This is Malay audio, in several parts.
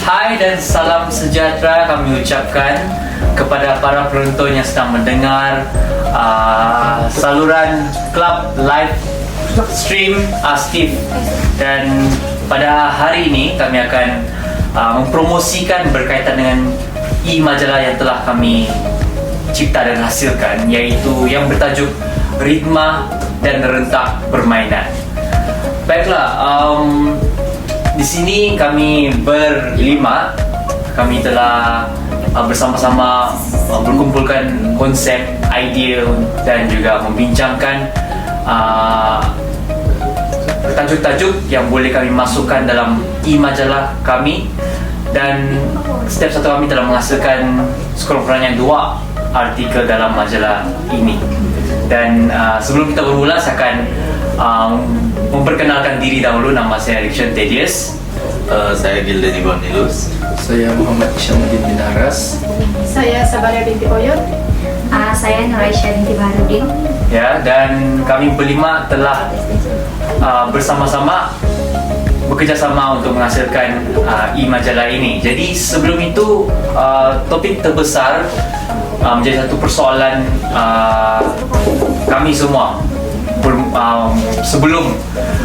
Hai dan salam sejahtera kami ucapkan kepada para penonton yang sedang mendengar saluran Club Live Stream Steve. Dan pada hari ini kami akan mempromosikan berkaitan dengan e-majalah yang telah kami cipta dan hasilkan, yaitu yang bertajuk Ritma dan Rentak Permainan. Baiklah, di sini kami berlima, kami telah bersama-sama berkumpulkan konsep, idea dan juga membincangkan tajuk-tajuk yang boleh kami masukkan dalam e-majalah kami. Dan setiap satu kami telah menghasilkan sekurang-kurangnya 2 artikel dalam majalah ini. Dan sebelum kita bermula, saya akan memperkenalkan diri dahulu. Nama saya Rikshan Tedious. Saya Gildan Ibonilus. Saya Muhammad Isyamuddin bin Aras. Saya Sabaria binti Koyot. Saya Nuraisyah binti Baharudin. Ya, dan kami berlima telah bersama-sama bekerjasama untuk menghasilkan e-majalah ini. Jadi sebelum itu, topik terbesar menjadi satu persoalan kami semua sebelum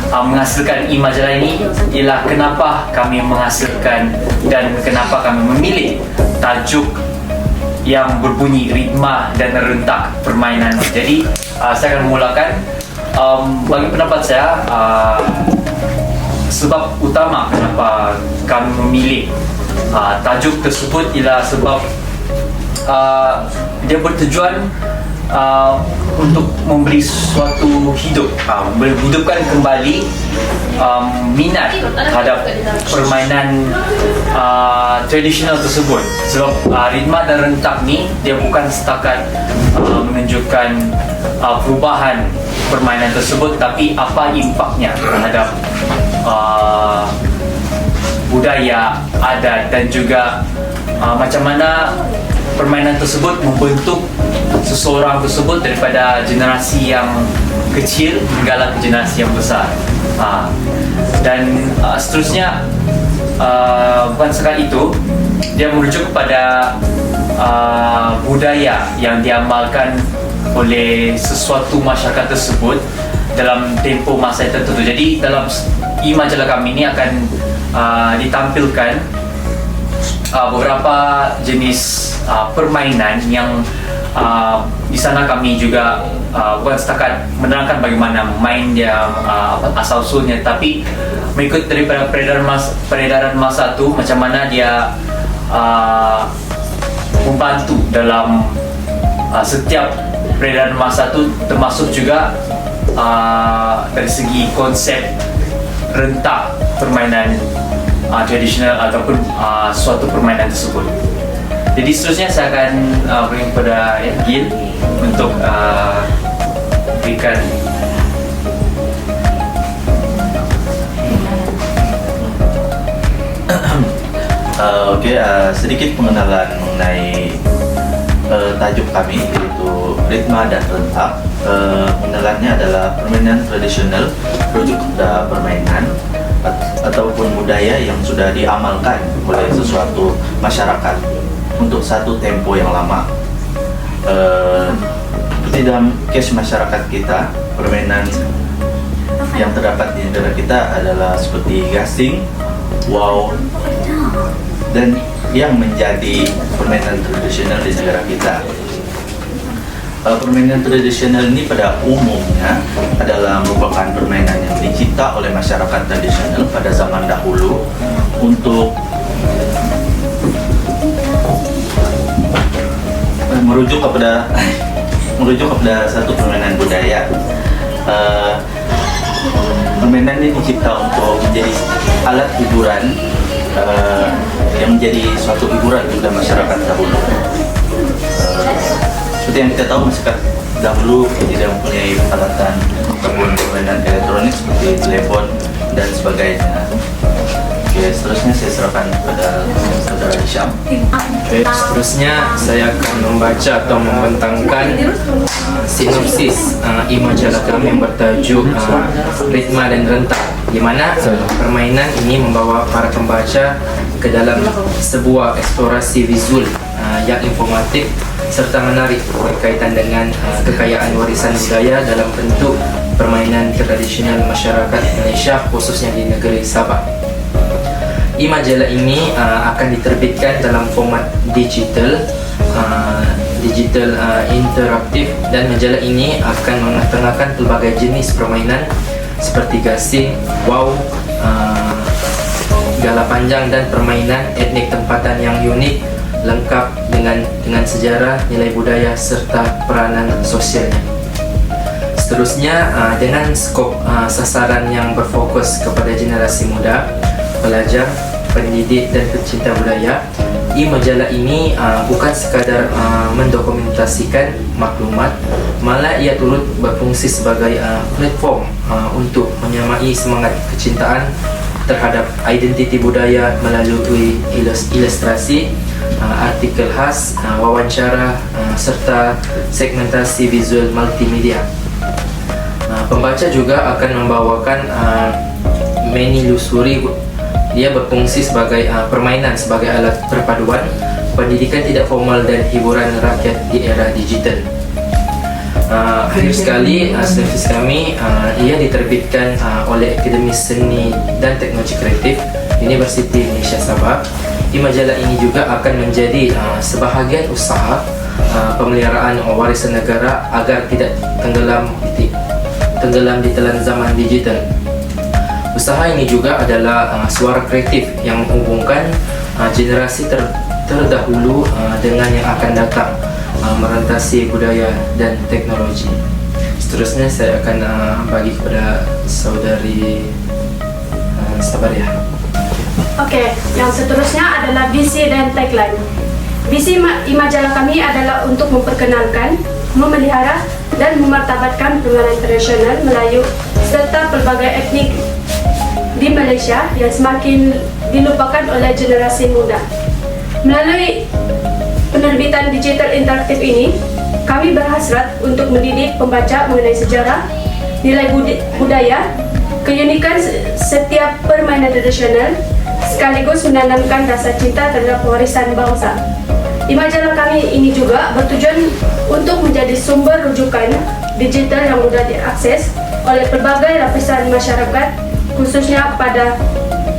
menghasilkan e-majalah ini, ialah kenapa kami menghasilkan dan kenapa kami memilih tajuk yang berbunyi Ritma dan Rentak Permainan. Jadi saya akan memulakan. Bagi pendapat saya, sebab utama kenapa kami memilih tajuk tersebut ialah sebab dia bertujuan untuk memberi suatu menghidupkan kembali minat terhadap permainan tradisional tersebut. Sebab Ritma dan Rentak ni dia bukan setakat menunjukkan perubahan permainan tersebut, tapi apa impaknya terhadap budaya, adat dan juga macam mana permainan tersebut membentuk seseorang tersebut daripada generasi yang kecil hinggalah ke generasi yang besar. Dan seterusnya, bukan sekadar itu, dia merujuk kepada budaya yang diamalkan oleh sesuatu masyarakat tersebut dalam tempoh masa yang tertentu. Jadi dalam e-majalah kami ini akan ditampilkan beberapa jenis permainan yang di sana kami juga bukan setakat menerangkan bagaimana main dia, asal usulnya, tapi mengikut daripada peredaran masa tu, macam mana dia membantu dalam setiap peredaran masa tu, termasuk juga dari segi konsep rentak permainan tradisional ataupun suatu permainan tersebut. Jadi seterusnya saya akan beri kepada Gil untuk berikan. Sedikit pengenalan mengenai tajuk kami, yaitu Ritma dan Rentak. Pengenalannya adalah permainan tradisional merujuk pada permainan ataupun budaya yang sudah diamalkan oleh sesuatu masyarakat untuk satu tempo yang lama. Seperti dalam case masyarakat kita, permainan yang terdapat di negara kita adalah seperti gasing, wow, dan yang menjadi permainan tradisional di negara kita. Permainan tradisional ini pada umumnya adalah merupakan permainan yang dicipta oleh masyarakat tradisional pada zaman dahulu untuk merujuk kepada satu permainan budaya. Permainan ini dicipta untuk menjadi alat hiburan yang menjadi suatu hiburan pada masyarakat dahulu. Seperti yang kita tahu, masyarakat dahulu tidak mempunyai peralatan ataupun permainan elektronik seperti telepon dan sebagainya. Oke, seterusnya saya serahkan kepada saudara Syam. Oke, seterusnya saya akan membaca atau membentangkan sinopsis e-majalah kami yang bertajuk Ritma dan Rentak, di mana permainan ini membawa para pembaca ke dalam sebuah eksplorasi visual yang informatif serta menarik berkaitan dengan kekayaan warisan budaya dalam bentuk permainan tradisional masyarakat Malaysia, khususnya di negeri Sabah. E-majalah ini akan diterbitkan dalam format digital interaktif, dan majalah ini akan mengetengahkan pelbagai jenis permainan seperti gasing, wow, gala panjang, dan permainan etnik tempatan yang unik, lengkap dengan sejarah, nilai budaya serta peranan sosialnya. Seterusnya, dengan skop sasaran yang berfokus kepada generasi muda, pelajar, pendidik dan pecinta budaya, e-majalah ini bukan sekadar mendokumentasikan maklumat, malah ia turut berfungsi sebagai platform untuk menyamai semangat kecintaan terhadap identiti budaya melalui ilustrasi, artikel khas, wawancara, serta segmentasi visual multimedia. Pembaca juga akan membawakan menu lusuri. Dia berfungsi sebagai permainan sebagai alat perpaduan pendidikan tidak formal dan hiburan rakyat di era digital. Akhir sekali, sinopsis kami ia diterbitkan oleh Akademi Seni dan Teknologi Kreatif Universiti Malaysia Sabah. E-majalah ini juga akan menjadi sebahagian usaha pemeliharaan warisan negara agar tidak tenggelam di telan zaman digital. Usaha ini juga adalah suara kreatif yang menghubungkan generasi terdahulu dengan yang akan datang, merantasi budaya dan teknologi. Seterusnya saya akan bagi kepada saudari Sabaria. Oke, yang seterusnya adalah visi dan tagline. Visi e-majalah kami adalah untuk memperkenalkan, memelihara, dan memartabatkan permainan tradisional Melayu serta pelbagai etnik di Malaysia yang semakin dilupakan oleh generasi muda. Melalui penerbitan digital interaktif ini, kami berhasrat untuk mendidik pembaca mengenai sejarah, nilai budaya, keunikan setiap permainan tradisional, sekaligus menanamkan rasa cinta terhadap warisan bangsa. E-majalah kami ini juga bertujuan untuk menjadi sumber rujukan digital yang mudah diakses oleh pelbagai lapisan masyarakat, khususnya kepada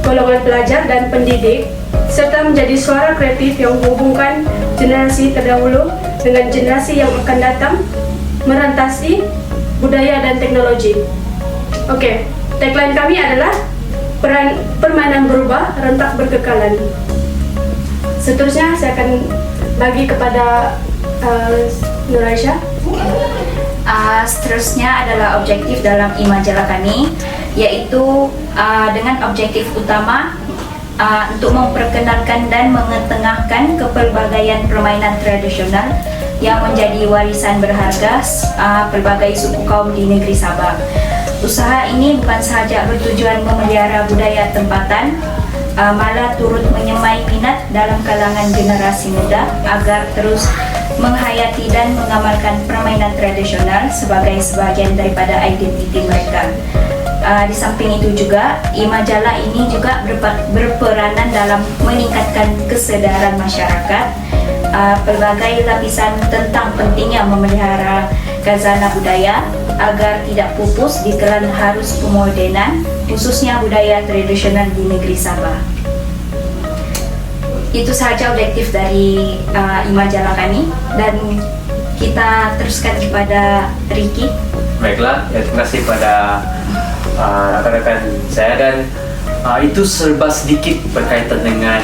golongan pelajar dan pendidik, serta menjadi suara kreatif yang menghubungkan generasi terdahulu dengan generasi yang akan datang, merantasi budaya dan teknologi. Oke, tagline kami adalah permainan berubah, rentak berkekalan. Seterusnya saya akan bagi kepada Nur Aisyah. Seterusnya adalah objektif dalam e-majalah kami, yaitu dengan objektif utama untuk memperkenalkan dan mengetengahkan kepelbagaian permainan tradisional yang menjadi warisan berharga pelbagai suku kaum di negeri Sabah. Usaha ini bukan sahaja bertujuan memelihara budaya tempatan, malah turut menyemai minat dalam kalangan generasi muda agar terus menghayati dan mengamalkan permainan tradisional sebagai sebahagian daripada identiti mereka. Di samping itu juga, e-majalah ini juga berperanan dalam meningkatkan kesedaran masyarakat pelbagai lapisan tentang pentingnya memelihara khazanah budaya agar tidak pupus ditelan harus pemodenan, khususnya budaya tradisional di negeri Sabah. Itu sahaja objektif dari e-majalah kami, dan kita teruskan kepada Ricky. Baiklah, ya, terima kasih pada rekan-rekan saya, dan itu serba sedikit berkaitan dengan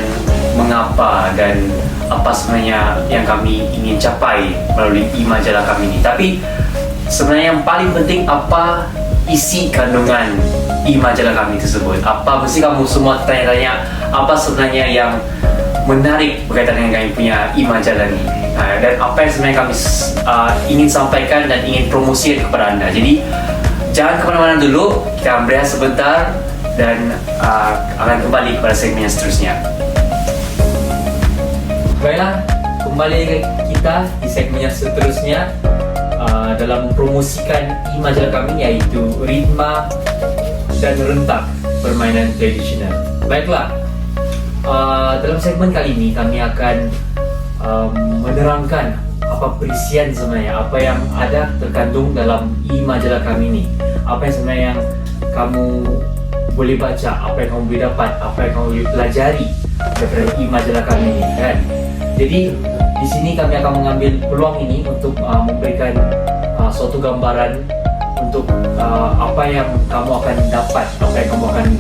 mengapa dan apa sebenarnya yang kami ingin capai melalui e-majalah kami ini. Tapi sebenarnya yang paling penting, apa isi kandungan e-majalah kami tersebut? Apa mesti kamu semua tanya-tanya apa sebenarnya yang menarik berkaitan dengan kami punya e-majalah ini, dan apa yang sebenarnya kami ingin sampaikan dan ingin promosikan kepada anda. Jadi jangan kemana-mana dulu, kita akan berehat sebentar dan akan kembali kepada segmen yang seterusnya. Baiklah, kembali ke kita di segmen yang seterusnya dalam mempromosikan majalah kami, iaitu ritma dan rentak permainan tradisional. Baiklah, dalam segmen kali ini kami akan menerangkan apa perisian sebenarnya, apa yang ada terkandung dalam majalah kami ini, apa yang sebenarnya yang kamu boleh baca, apa yang kamu boleh dapat, apa yang kamu boleh pelajari daripada majalah kami ini, kan? Jadi di sini kami akan mengambil peluang ini untuk memberikan suatu gambaran untuk apa yang kamu akan dapat, apa yang kamu akan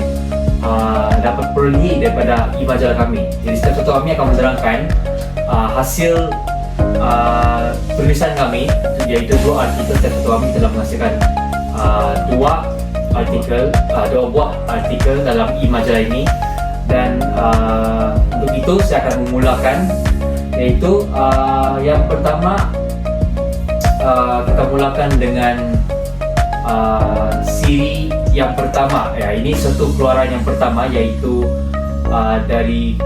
dapat peroleh daripada majalah kami. Jadi setiap satu kami akan menerangkan hasil penulisan kami, iaitu 2 artikel. Setiap satu kami telah menghasilkan 2 buah artikel dalam majalah ini, dan untuk itu saya akan memulakan, iaitu yang pertama kita mulakan dengan siri yang pertama. Ya, ini satu keluaran yang pertama, iaitu dari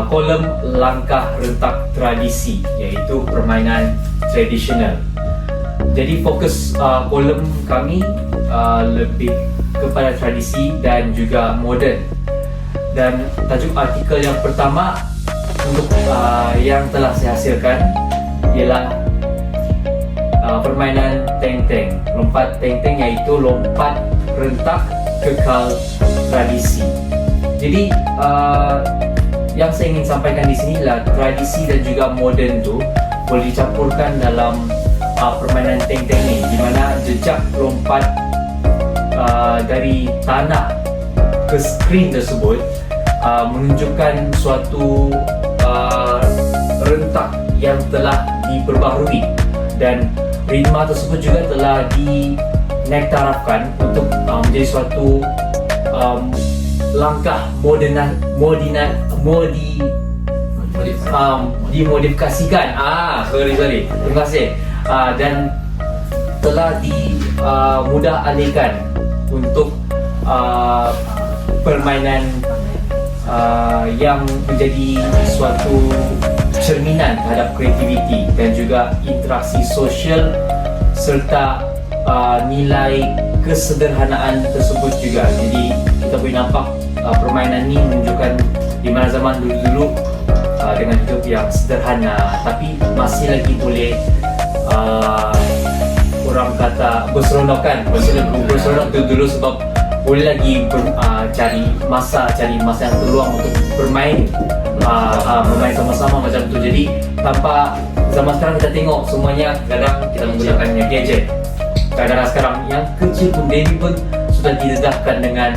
kolom langkah rentak tradisi, iaitu permainan tradisional. Jadi fokus kolom kami lebih kepada tradisi dan juga moden. Dan tajuk artikel yang pertama untuk yang telah saya hasilkan ialah permainan teng-teng, lompat teng-teng, iaitu lompat rentak kekal tradisi. Jadi yang saya ingin sampaikan di sini adalah tradisi dan juga moden tu boleh dicampurkan dalam permainan teng-teng ni, di mana jejak lompat dari tanah ke skrin tersebut menunjukkan suatu rentak yang telah diperbaharui, dan ritma tersebut juga telah dinektarafkan untuk menjadi suatu langkah dimodifikasikan. Sorry. Terima kasih. Dan telah dimudah alihkan untuk permainan yang menjadi suatu cerminan terhadap kreativiti dan juga interaksi sosial serta nilai kesederhanaan tersebut juga. Jadi kita boleh nampak permainan ini menunjukkan di mana zaman dulu-dulu dengan hidup yang sederhana, tapi masih lagi boleh orang kata berseronok dulu, sebab boleh lagi cari masa yang terluang untuk bermain sama-sama macam tu. Jadi tanpa zaman sekarang kita tengok semuanya kadang kita menggunakan gadget. Kadang-kadang sekarang yang kecil pun, baby pun sudah didedahkan dengan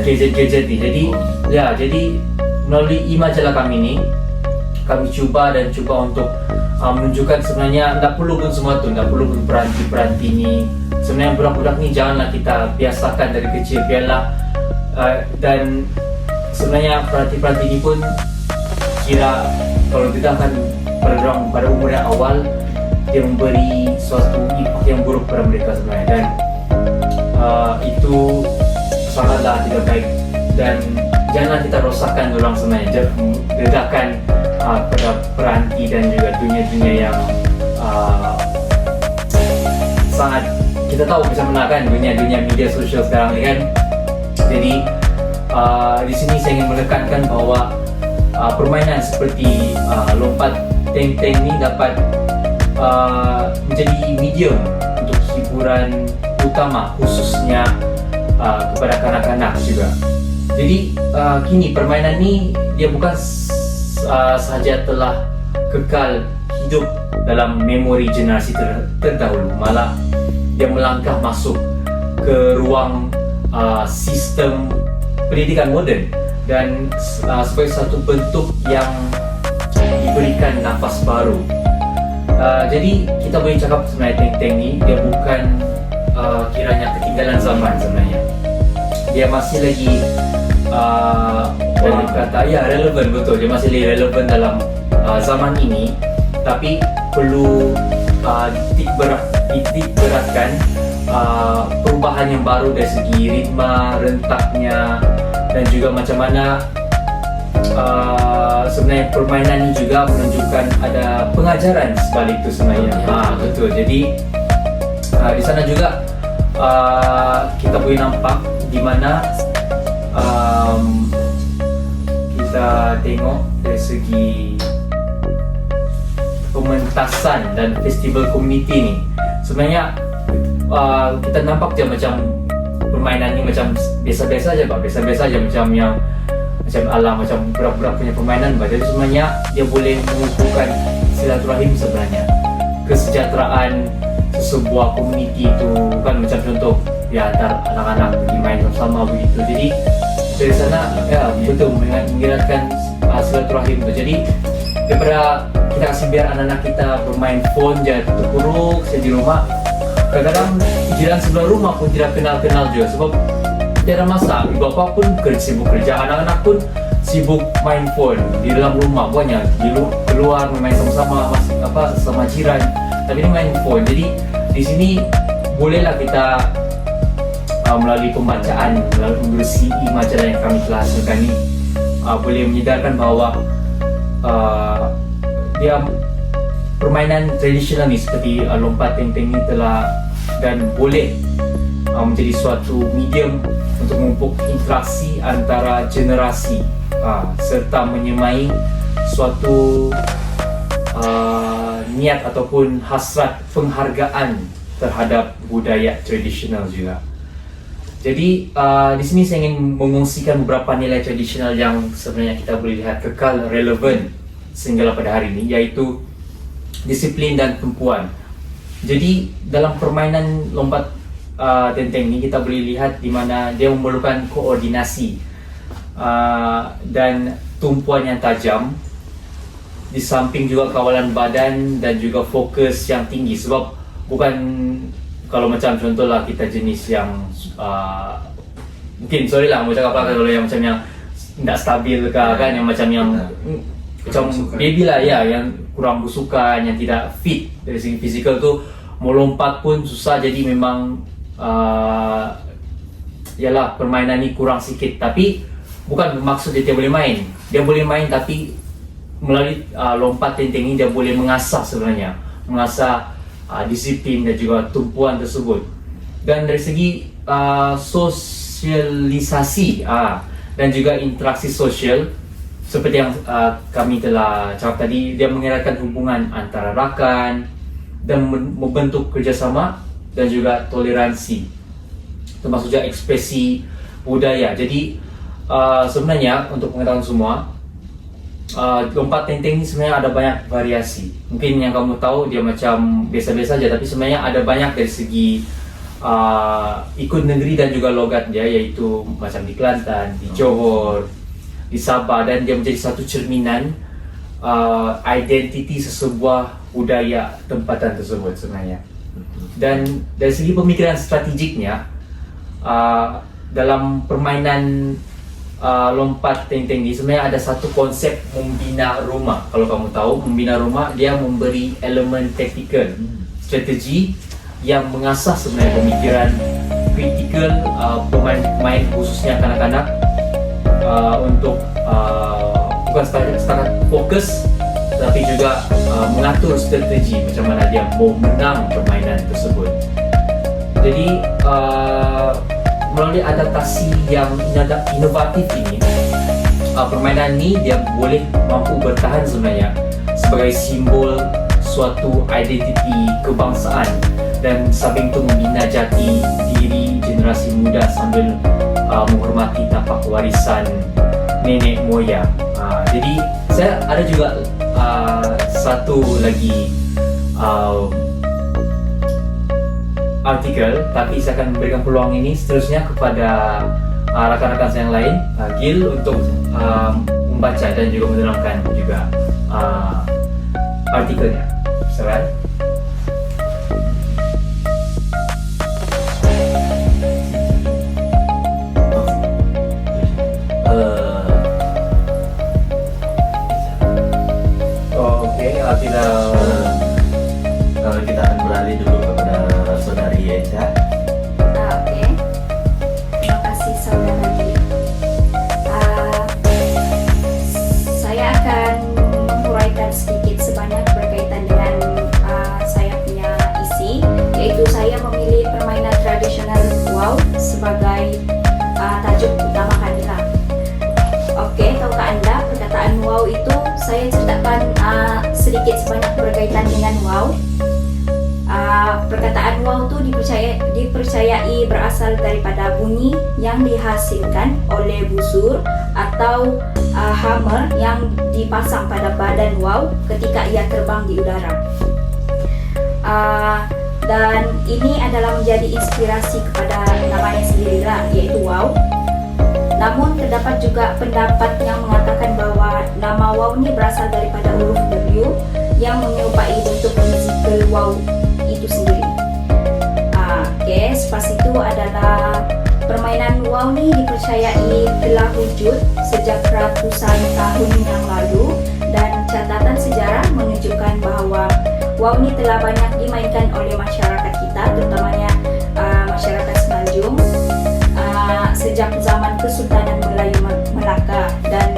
gadget-gadget ni. Jadi melalui majalah kami ni, kami cuba untuk menunjukkan sebenarnya tak perlu pun semua tu, tak perlu pun peranti-peranti ni. Sebenarnya budak-budak ni janganlah kita biasakan dari kecil, biarlah dan sebenarnya peranti-peranti ni pun kira kalau kita akan pada umur yang awal, dia memberi suatu impak yang buruk pada mereka sebenarnya, dan itu sangatlah tidak baik, dan janganlah kita rosakkan orang sebenarnya, dedahkan pada peranti dan juga dunia-dunia yang sangat kita tahu macam mana kan dunia media sosial sekarang ni kan. Jadi di sini saya ingin menekankan bahawa permainan seperti lompat teng-teng ni dapat menjadi medium untuk hiburan utama, khususnya kepada kanak-kanak juga. Jadi kini permainan ni dia bukan sahaja telah kekal hidup dalam memori generasi terdahulu, malah dia melangkah masuk ke ruang sistem pendidikan moden, dan sebagai satu bentuk yang diberikan nafas baru. Jadi kita boleh cakap sebenarnya teng-teng ni dia bukan kiranya ketinggalan zaman sebenarnya. Dia masih lagi orang kata relevan, betul, dia masih lagi relevan dalam zaman ini, tapi perlu titik beratkan perubahan yang baru dari segi ritma, rentaknya, dan juga macam mana sebenarnya permainan ini juga menunjukkan ada pengajaran sebalik itu sebenarnya. Betul. Jadi di sana juga kita boleh nampak di mana kita tengok dari segi pementasan dan festival komuniti ni. Sebenarnya kita nampak je macam permainan ni macam biasa-biasa aja, biasa-biasa aja macam yang macam alam, macam budak-budak punya permainan. Jadi sebenarnya dia boleh mengukuhkan silaturahim sebenarnya, kesejahteraan sebuah komuniti itu kan, macam contoh ya antar anak-anak pergi main bersama begitu. Jadi dari sana ya betul mengingatkan silaturahim itu. Jadi daripada kita kasih biar anak-anak kita bermain phone je terkuruk saja di rumah, kadang-kadang jiran sebelah rumah pun tidak kenal-kenal juga sebab tidak ada masa. Ibu bapa pun sibuk kerja, anak-anak pun sibuk main phone di dalam rumah, banyak di keluar main sama-sama sama jiran, tapi ini main phone. Jadi di sini bolehlah kita melalui pembacaan, melalui membersih majalah yang kami telah hasilkan ini boleh menyedarkan bahawa dia permainan tradisional ni seperti lompat teng-teng ni telah dan boleh menjadi suatu medium untuk memupuk interaksi antara generasi serta menyemai suatu niat ataupun hasrat penghargaan terhadap budaya tradisional juga. Jadi di sini saya ingin mengungsikan beberapa nilai tradisional yang sebenarnya kita boleh lihat kekal relevan sehingga pada hari ini, yaitu disiplin dan tumpuan. Jadi dalam permainan lompat tenteng ini kita boleh lihat di mana dia memerlukan koordinasi dan tumpuan yang tajam, di samping juga kawalan badan dan juga fokus yang tinggi. Sebab bukan kalau macam contohlah kita jenis yang mungkin sorry lah mau cakap apa kalau yang macam yang tidak stabil ke kan, yang macam yang macam baby lah ya, yang kurang bersukan, yang tidak fit dari segi fizikal tu, mau lompat pun susah. Jadi memang yalah permainan ni kurang sikit. Tapi bukan bermaksud dia boleh main, dia boleh main, tapi melalui lompat tenteng ni dia boleh mengasah sebenarnya, mengasah disiplin dan juga tumpuan tersebut. Dan dari segi sosialisasi dan juga interaksi sosial, seperti yang kami telah cakap tadi, dia mengeratkan hubungan antara rakan dan membentuk kerjasama dan juga toleransi, termasuk juga ekspresi budaya. Jadi sebenarnya untuk pengetahuan semua, lompat tenteng ini sebenarnya ada banyak variasi. Mungkin yang kamu tahu dia macam biasa-biasa saja, tapi sebenarnya ada banyak dari segi ikut negeri dan juga logat dia, yaitu macam di Kelantan, di Johor, di Sabah, dan dia menjadi satu cerminan identiti sesebuah budaya tempatan tersebut sebenarnya. Dan dari segi pemikiran strategiknya, dalam permainan lompat tenteng ini sebenarnya ada satu konsep membina rumah. Kalau kamu tahu, membina rumah dia memberi elemen taktikal, strategi yang mengasah sebenarnya pemikiran kritikal pemain khususnya kanak-kanak untuk bukan setakat fokus, tapi juga mengatur strategi macam mana dia mau menang permainan tersebut. Jadi melalui adaptasi yang inovatif ini, permainan ini dia boleh mampu bertahan sebenarnya sebagai simbol suatu identiti kebangsaan, dan samping itu membina jati diri generasi muda sambil menghormati tapak warisan nenek moyang. Jadi saya ada juga satu lagi artikel, tapi saya akan memberikan peluang ini seterusnya kepada rakan-rakan saya yang lain, Gil, untuk membaca dan juga menerangkan juga artikelnya. Silakan. Kita akan beralih dulu kepada saudari Yeca. Oke. Terima kasih saudara. Saya akan saya ceritakan sedikit sebanyak berkaitan dengan wow. Perkataan wow itu dipercayai berasal daripada bunyi yang dihasilkan oleh busur atau hammer yang dipasang pada badan wow ketika ia terbang di udara. Dan ini adalah menjadi inspirasi kepada namanya sendirilah, yaitu wow. Namun terdapat juga pendapat yang mengatakan bahwa nama wow ini berasal daripada huruf W yang menyerupai bentuk fisikal wow itu sendiri. Pas itu adalah permainan wow ini dipercayai telah wujud sejak ratusan tahun yang lalu, dan catatan sejarah menunjukkan bahwa wow ini telah banyak dimainkan oleh masyarakat kita, terutamanya masyarakat Semenanjung sejak zaman Kesultanan Melayu Melaka. Dan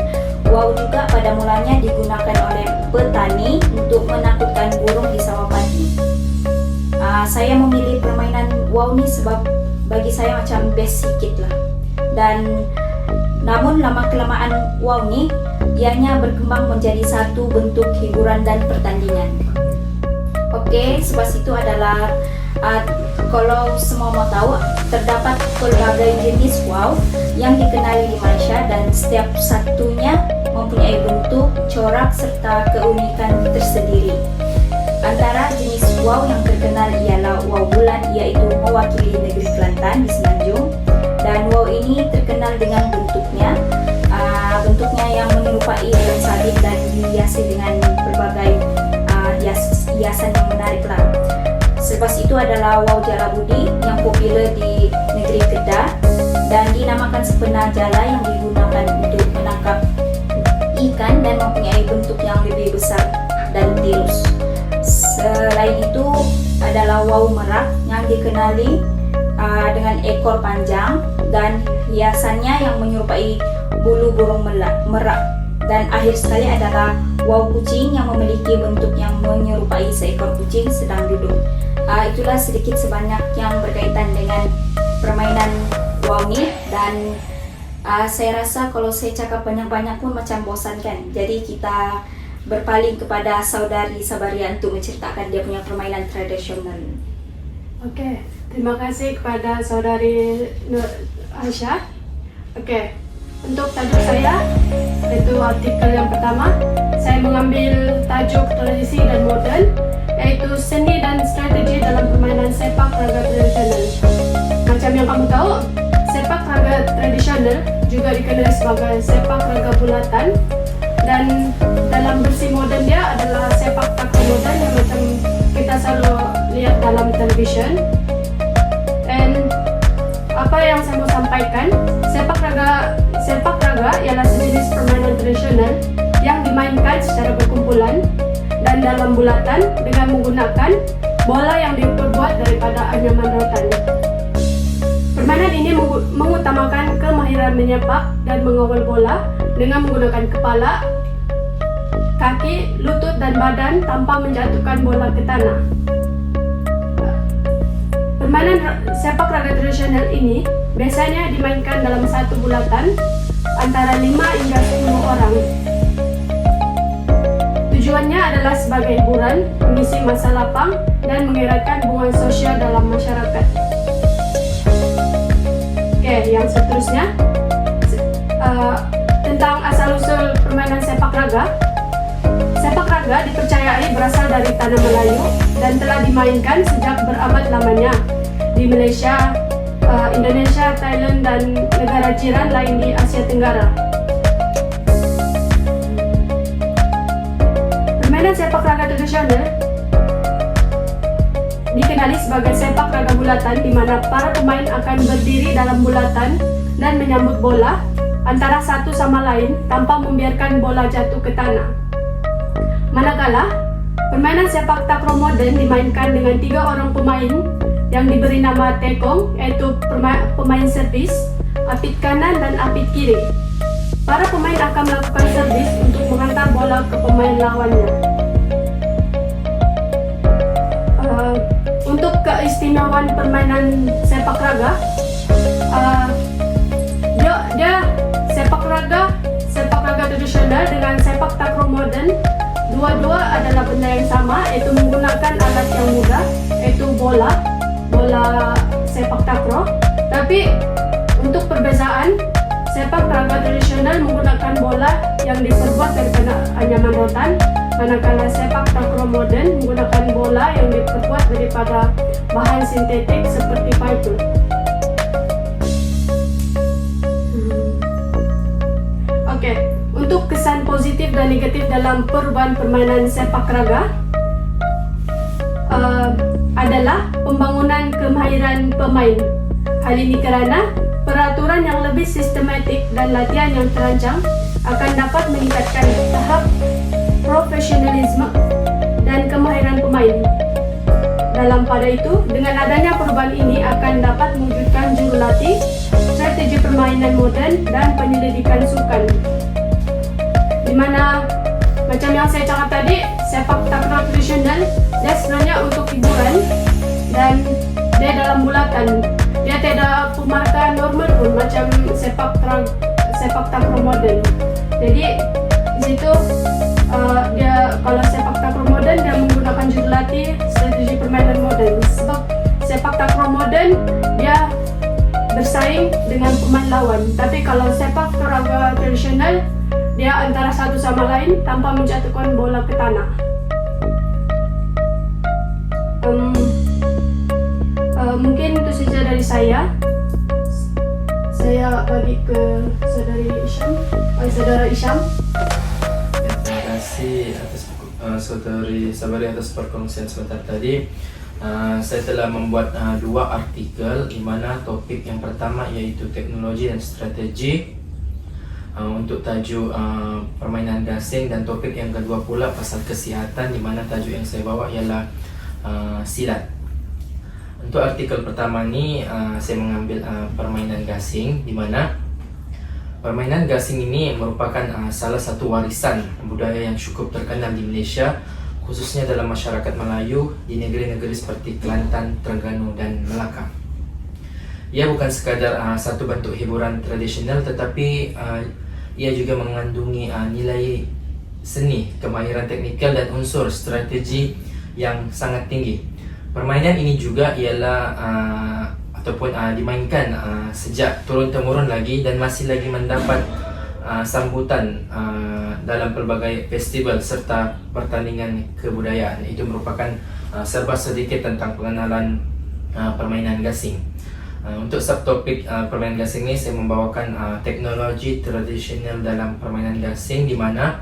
wow juga pada mulanya digunakan oleh petani untuk menakutkan burung di sawah padi. Saya memilih permainan wow ini sebab bagi saya macam best sikit lah. Dan namun lama kelamaan wow ini ianya berkembang menjadi satu bentuk hiburan dan pertandingan. Sebab itu adalah kalau semua mau tahu, terdapat pelbagai jenis wow yang dikenali di Malaysia, dan setiap satunya mempunyai bentuk, corak serta keunikan tersendiri. Antara jenis wow yang terkenal ialah wow bulan, iaitu mewakili negeri Kelantan di Semenanjung. Dan wow ini terkenal dengan bentuknya yang menyerupai daun sabit dan dihiasi dengan berbagai hiasan yang menarik lah. Selepas itu adalah wow jala budi yang popular di negeri Kedah dan dinamakan sepenar jala yang digunakan untuk menangkap ikan dan mempunyai bentuk yang lebih besar dan tirus. Selain itu adalah wow merak yang dikenali dengan ekor panjang dan hiasannya yang menyerupai bulu burung merak. Dan akhir sekali adalah wow kucing yang memiliki bentuk yang menyerupai seekor kucing sedang duduk. Itulah sedikit sebanyak yang berkaitan dengan permainan wow ini. Dan saya rasa kalau saya cakap banyak-banyak pun macam bosan kan. Jadi kita berpaling kepada saudari Sabaria untuk menceritakan dia punya permainan tradisional. Terima kasih kepada saudari Nur Aisyah. Untuk tajuk saya, yaitu artikel yang pertama, saya mengambil tajuk tradisi dan modern, yaitu seni dan strategi dalam permainan sepak raga tradisional. Macam yang kamu tahu, sepak raga tradisional juga dikenali sebagai sepak raga bulatan, dan dalam versi modern dia adalah sepak takraw modern yang macam kita selalu lihat dalam television. Dan apa yang saya mau sampaikan, sepak raga ialah sejenis permainan tradisional yang dimainkan secara berkumpulan dan dalam bulatan dengan menggunakan bola yang diperbuat daripada anyaman rotan. Permainan ini mengutamakan kemahiran menyepak dan mengawal bola dengan menggunakan kepala, kaki, lutut dan badan tanpa menjatuhkan bola ke tanah. Permainan sepak raga tradisional ini biasanya dimainkan dalam satu bulatan antara 5 hingga 10 orang. Tujuannya adalah sebagai hiburan, mengisi masa lapang, dan mengeratkan hubungan sosial dalam masyarakat. Yang seterusnya tentang asal-usul permainan sepak raga. Sepak raga dipercayai berasal dari tanah Melayu dan telah dimainkan sejak berabad lamanya di Malaysia, Indonesia, Thailand, dan negara jiran lain di Asia Tenggara. Permainan sepak raga tradisional dikenali sebagai sepak raga bulatan, di mana para pemain akan berdiri dalam bulatan dan menyambut bola antara satu sama lain tanpa membiarkan bola jatuh ke tanah. Manakala permainan sepak takraw modern dimainkan dengan 3 orang pemain yang diberi nama tekong, yaitu pemain servis, apit kanan dan apit kiri. Para pemain akan melakukan servis untuk menghantar bola ke pemain lawannya. Untuk keistimewaan permainan sepak raga, sepak raga tradisional tradisional dengan sepak takraw modern, dua-dua adalah benda yang sama, yaitu menggunakan alat yang mudah, yaitu bola sepak takraw. Tapi untuk perbezaan, sepak raga tradisional menggunakan bola yang diperbuat daripada anyaman rotan, manakala sepak takraw modern menggunakan bola yang diperbuat daripada bahan sintetik seperti fiber. Oke, untuk kesan positif dan negatif dalam perubahan permainan sepak raga adalah pembangunan kemahiran pemain. Hal ini kerana peraturan yang lebih sistematik dan latihan yang terancang akan dapat meningkatkan tahap profesionalisme dan kemahiran pemain. Dalam pada itu, dengan adanya perubahan ini akan dapat mewujudkan jurulatih, strategi permainan moden dan penyelidikan sukan. Di mana macam yang saya cakap tadi, sepak takraw tradisional dia sebenarnya untuk hiburan dan dia dalam bulatan. Dia tidak pemarkaan normal pun macam sepak takraw modern. Jadi di situ dia kalau sepak takraw modern dia menggunakan jurulatih, strategi permainan modern. Sebab sepak takraw modern dia bersaing dengan pemain lawan. Tapi kalau sepak raga tradisional dia antara satu sama lain tanpa menjatuhkan bola ke tanah. Mungkin itu saja dari saya. Saya bagi ke saudara Isyam. Terima kasih atas saudari Sabari atas perkongsian sebentar tadi. Saya telah membuat dua artikel di mana topik yang pertama yaitu teknologi dan strategi untuk tajuk permainan gasing, dan topik yang kedua pula pasal kesihatan di mana tajuk yang saya bawa ialah silat. Untuk artikel pertama ni saya mengambil permainan gasing, di mana permainan gasing ini merupakan salah satu warisan budaya yang cukup terkenal di Malaysia, khususnya dalam masyarakat Melayu di negeri-negeri seperti Kelantan, Terengganu dan Melaka. Ia bukan sekadar satu bentuk hiburan tradisional, tetapi ia juga mengandungi nilai seni, kemahiran teknikal dan unsur strategi yang sangat tinggi. Permainan ini juga ialah ataupun dimainkan sejak turun-temurun lagi dan masih lagi mendapat sambutan dalam pelbagai festival serta pertandingan kebudayaan. Itu merupakan serba sedikit tentang pengenalan permainan gasing. Untuk subtopik permainan gasing ini saya membawakan teknologi tradisional dalam permainan gasing, di mana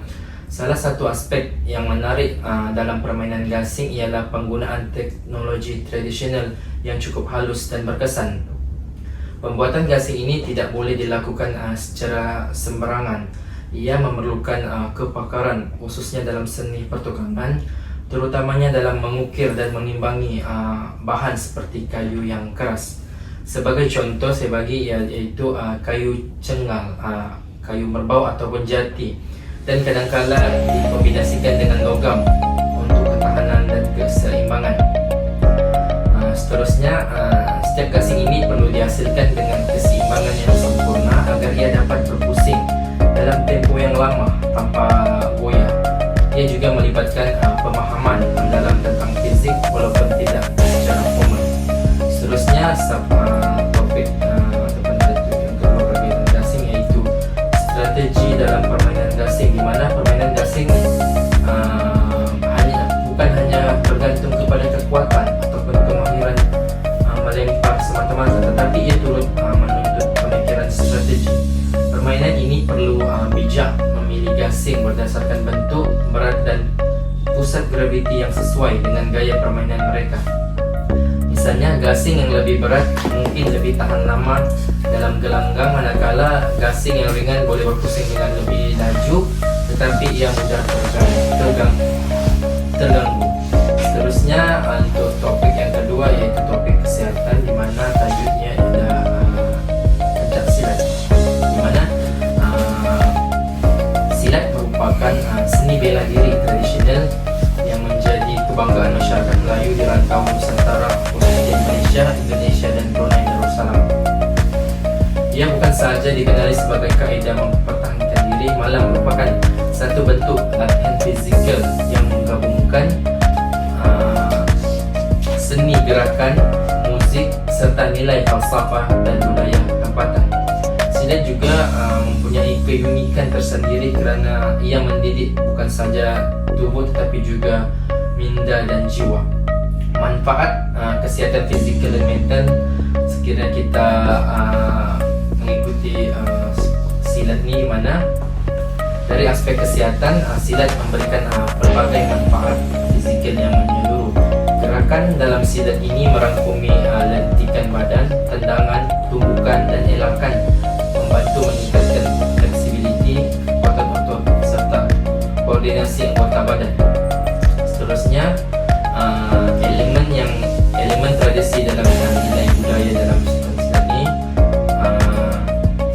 salah satu aspek yang menarik dalam permainan gasing ialah penggunaan teknologi tradisional yang cukup halus dan berkesan. Pembuatan gasing ini tidak boleh dilakukan secara sembarangan. Ia memerlukan kepakaran khususnya dalam seni pertukangan, terutamanya dalam mengukir dan mengimbangi bahan seperti kayu yang keras. Sebagai contoh saya bagi iaitu kayu cengal, kayu merbau ataupun jati, dan kadangkala dikombinasikan dengan logam untuk ketahanan dan keseimbangan. Seterusnya, setiap gasing ini perlu dihasilkan dengan keseimbangan yang sempurna agar ia dapat berpusing dalam tempo yang lama tanpa goyah. Ia juga melibatkan pemahaman mendalam tentang fizik walaupun tidak secara formal. Seterusnya, topik ataupun tajuk yang kedua berkaitan gasing yaitu strategi dalam permainan gasing, di mana permainan gasing bukan hanya bergantung kepada kekuatan ataupun kemahiran melempar semata-mata, tetapi ia turut menuntut pemikiran strategi. Permainan ini perlu bijak memilih gasing berdasarkan bentuk, berat dan pusat graviti yang sesuai dengan gaya permainan mereka. Misalnya, gasing yang lebih berat mungkin lebih tahan lama dalam gelanggang, manakala gasing yang ringan boleh berpusing dengan lebih laju tetapi ia mudah terganggu. Seterusnya, untuk topik yang kedua yaitu topik kesihatan, di mana tajuknya adalah pencak silat, di mana silat merupakan seni bela diri tradisional yang menjadi kebanggaan masyarakat Melayu di rantau Nusantara, khususnya Malaysia, Indonesia dan Brunei Darussalam. Ia bukan sahaja dikenali sebagai kaedah mempertahankan diri, malam merupakan satu bentuk latihan fizikal yang menggabungkan seni gerakan, musik, serta nilai falsafah dan budaya tempatan. Silat juga mempunyai keunikan tersendiri kerana ia mendidik bukan saja tubuh tetapi juga minda dan jiwa. Manfaat kesihatan fizikal dan mental sekiranya kita mengikuti silat ni, di mana dari aspek kesihatan silat memberikan pelbagai manfaat fizikal yang menyeluruh. Gerakan dalam silat ini merangkumi lentikan badan, tendangan, tumbukan dan elakan, membantu meningkatkan fleksibiliti otot-otot serta koordinasi anggota badan. Seterusnya, elemen tradisi dalam nilai budaya dalam sukan silat ini,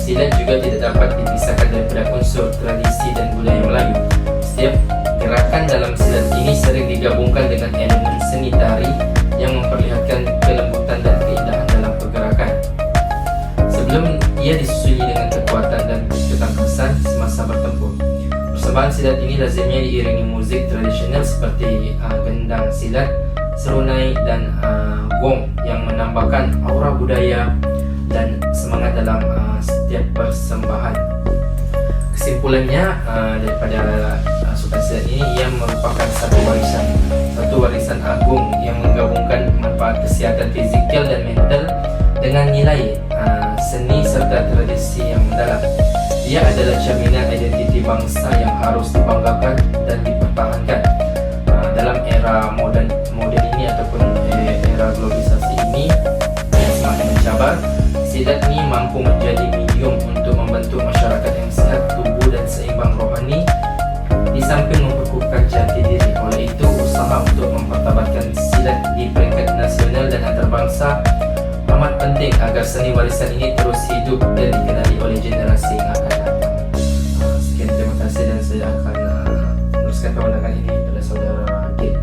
silat juga tidak dapat dipisahkan daripada unsur tradisi dan budaya Melayu. Setiap gerakan dalam silat ini sering digabungkan dengan elemen seni tari yang memperlihatkan kelembutan dan keindahan dalam pergerakan. Sebelum ia disusuli dengan kekuatan dan ketangkasan semasa bertempur. Persembahan silat ini lazimnya diiringi muzik tradisional seperti gendang silat, serunai dan gong yang menambahkan aura budaya dan semangat dalam setiap persembahan. Kesimpulannya, daripada sukan silat ini, ia merupakan satu warisan agung yang menggabungkan manfaat kesihatan fizikal dan mental dengan nilai seni serta tradisi yang mendalam. Ia adalah cerminan identiti bangsa yang harus dibanggakan dan dipertahankan. Dalam era moden ini ataupun era globalisasi ini yang semakin mencabar, silat ini mampu menjadi medium untuk membentuk masyarakat yang sihat tubuh dan seimbang rohani, di samping memperkukuhkan jati diri. Oleh itu, usaha untuk mempertabatkan silat di peringkat nasional dan antarabangsa amat penting agar seni warisan ini terus hidup dan dikenali oleh generasi yang akan datang. Sekian, terima kasih, dan saya akan meneruskan pandangan ini kepada saudara Gil.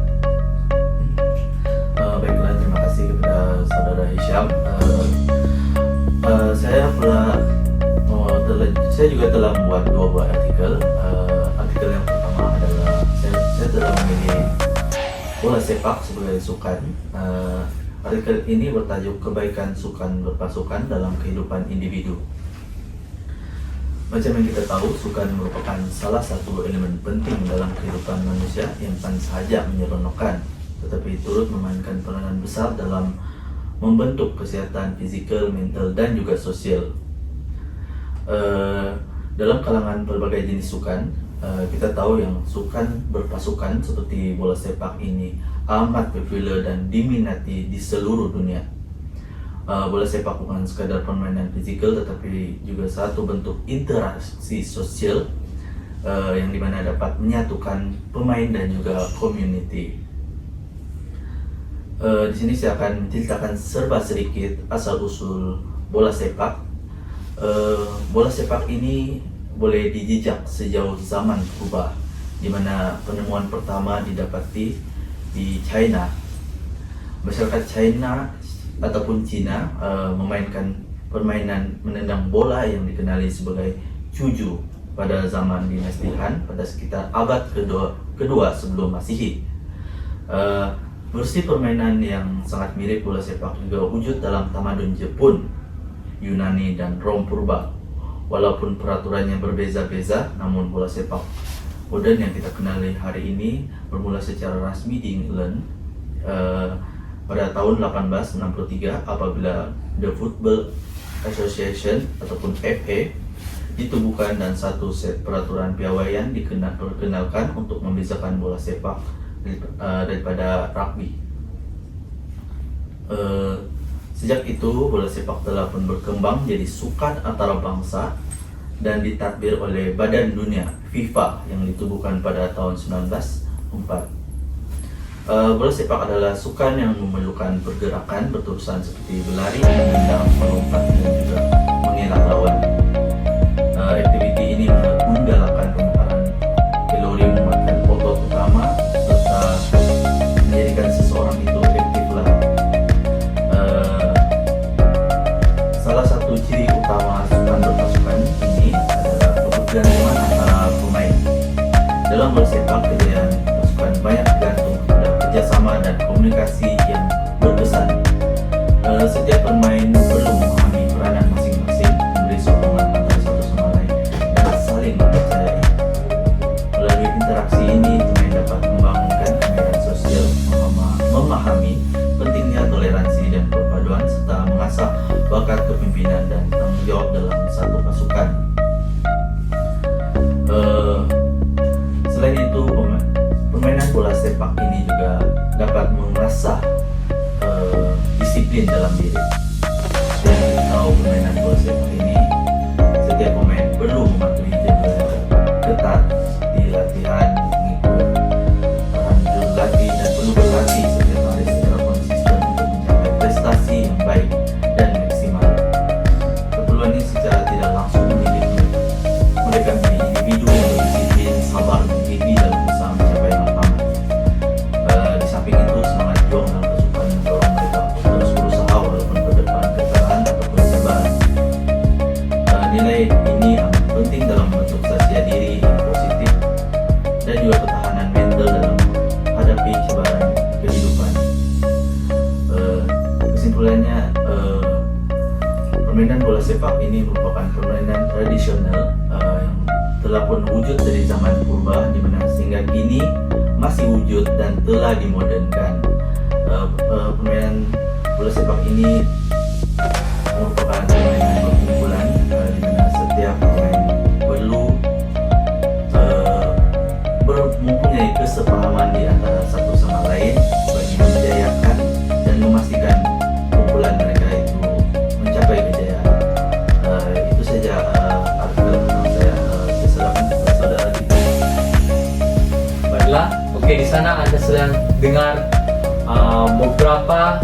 Baiklah, terima kasih kepada saudara Hisham. Saya juga telah membuat dua buah artikel. Artikel yang pertama adalah saya telah memilih bola sepak sebagai sukan. Artikel ini bertajuk kebaikan sukan berpasukan dalam kehidupan individu. Macam yang kita tahu, sukan merupakan salah satu elemen penting dalam kehidupan manusia yang bukan sahaja menyeronokkan, tetapi turut memainkan peranan besar dalam membentuk kesihatan fizikal, mental, dan juga sosial. Dalam kalangan berbagai jenis sukan, kita tahu yang sukan berpasukan seperti bola sepak ini amat popular dan diminati di seluruh dunia. Bola sepak bukan sekadar permainan fizikal, tetapi juga satu bentuk interaksi sosial yang dimana dapat menyatukan pemain dan juga community. Di sini saya akan menceritakan serba sedikit asal usul bola sepak. Bola sepak ini boleh dijejak sejauh zaman purba, di mana penemuan pertama didapati di China. Masyarakat China ataupun Cina memainkan permainan menendang bola yang dikenali sebagai cuju pada zaman dinasti Han pada sekitar abad kedua sebelum Masehi. Versi permainan yang sangat mirip bola sepak juga wujud dalam tamadun Jepun, Yunani, dan Rom purba. Walaupun peraturannya berbeza-beza, namun bola sepak modern yang kita kenali hari ini bermula secara rasmi di England pada tahun 1863 apabila The Football Association ataupun FA ditubuhkan dan satu set peraturan piawaian diperkenalkan untuk membezakan bola sepak daripada rugby. Sejak itu, bola sepak telah pun berkembang jadi sukan antara bangsa dan ditadbir oleh Badan Dunia FIFA yang ditubuhkan pada tahun 1904. Bola sepak adalah sukan yang memerlukan pergerakan berterusan seperti berlari, menendang, melompat, dan juga mengelak lawan. Aktiviti ini menggalakkan pemekaran kalori, menguatkan otot utama, serta menjadikan seseorang itu aktiflah. Salah satu ciri utama sukan berpasukan ini adalah pergabungan antara bola sepak kejayaan pasukan banyak tergantung pada kerjasama dan komunikasi yang berkesan. Setiap pemain perlu memahami peranan masing-masing, memberi sokongan antara satu sama lain, dan saling mempercayai. Melalui interaksi ini, pemain dapat membangunkan kemampuan sosial, memahami pentingnya toleransi dan perpaduan, serta mengasah bakat kepemimpinan dan tanggung jawab dalam satu pasukan. Selain itu, permainan bola sepak ini juga dapat mengasah disiplin dalam diri. Dan kita tahu permainan bola sepak ini, setiap pemain perlu mematuhi jadwal ketat di latihan, mengikut arahan juru latih, dan perlu berlatih setiap hari secara konsisten untuk mencapai prestasi yang baik dan maksimal. Keperluan ini secara tidak langsung mendidik mereka menjadi individu yang berdisiplin, sabar, dan gigih dalam usaha mencapai matlamat. Di samping itu, semangat juang dalam pasukan mendorong mereka untuk terus berusaha walaupun berdepan kekalahan ataupun cobaan. Nilai ini amat penting dalam membentuk sasya diri yang positif dan juga ketahanan mental dalam menghadapi cobaan kehidupan. Kesimpulannya, permainan bola sepak ini merupakan permainan tradisional yang telah pun wujud dari zaman purba, di mana sehingga kini masih wujud dan telah dimodernkan. Permainan bola sepak ini merupakan permainan perkumpulan, di mana setiap pemain perlu mempunyai kesepahaman di antara satu sama lain bagi menjayakan dan memastikan kumpulan mereka itu mencapai kejayaan. Itu saja artikel tentang saya. Saya serahkan kepada saudara kita. Baiklah, oke, di sana Anda sedang dengar beberapa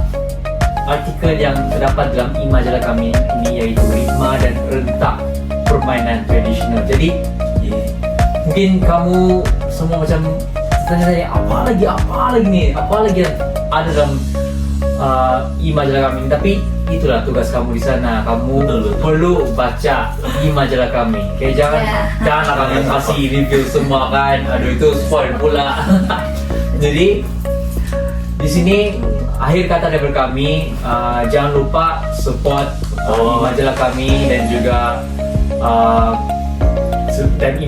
artikel yang terdapat dalam majalah kami ini, yaitu ritma dan rentak permainan tradisional. Jadi mungkin kamu semua macam tanya-tanya apa lagi nih, apa lagi yang ada dalam majalah kami. Tapi itulah tugas kamu di sana. Kamu perlu baca majalah kami. Oke, janganlah kami masih review semua kan. Aduh, itu spoil pula. Jadi di sini akhir kata dari kami, jangan lupa support majalah kami, dan juga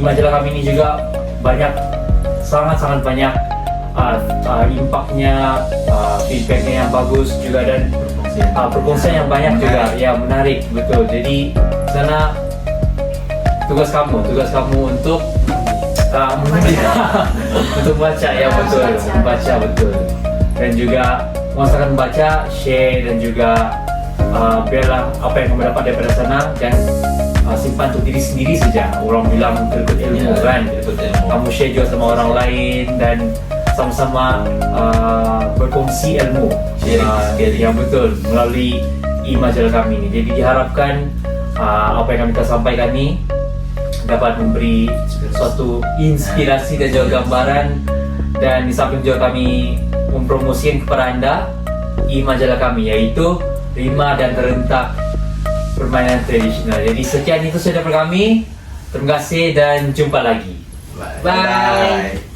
majalah kami ini juga sangat banyak impaknya, feedbacknya yang bagus juga, dan perkongsian yang banyak juga, ya menarik, betul. Jadi sana tugas kamu untuk untuk baca, ya betul, membaca, betul, dan juga mengusahakan membaca, share, dan juga biarlah apa yang kamu dapat daripada sana dan simpan untuk diri sendiri saja. Orang bilang berikut ilmu, kan, kamu share juga sama orang lain dan sama-sama berkongsi ilmu, yang betul melalui majalah kami ini. Jadi diharapkan apa yang kami sampaikan ini dapat memberi suatu inspirasi dan juga gambaran, dan di samping juga kami mempromosikan kepada Anda majalah kami, yaitu Ritma dan Rentak Permainan Tradisional. Jadi sekian itu saja dari kami. Terima kasih dan jumpa lagi. Bye.